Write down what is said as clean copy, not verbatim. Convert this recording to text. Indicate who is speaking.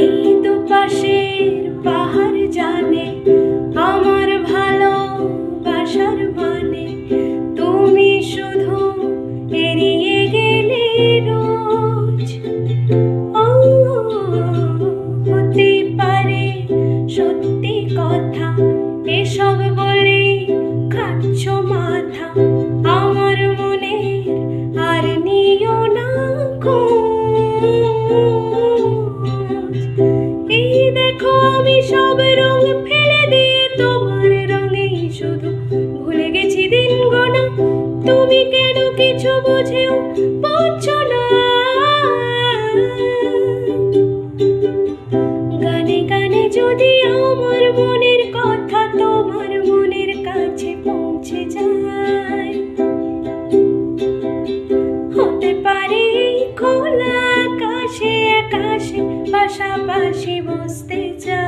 Speaker 1: এই দুপাশের পাহাড় জানে আমার ভালোবাসার মানে, তুমি শুধু এড়িয়ে গেলে রোজ। ও হতে পারে সত্যি কথা, এসব বলে খাচ্ছ মাথা আমার মনে, আর নিও না খোঁজ। এই দেখো আমি সব রং ফেলে দিয়ে তোমার রঙেই শুধু ভুলে গেছি দিন গোনা, তুমি কেন কিছু বুঝেও বুঝছো না। গানে গানে যদি আমার মনের কথা তোমার মনের কাছে পৌঁছে যায়, হতে পারে খোলা আকাশে আকাশে পাশাপাশি বসতে চাই।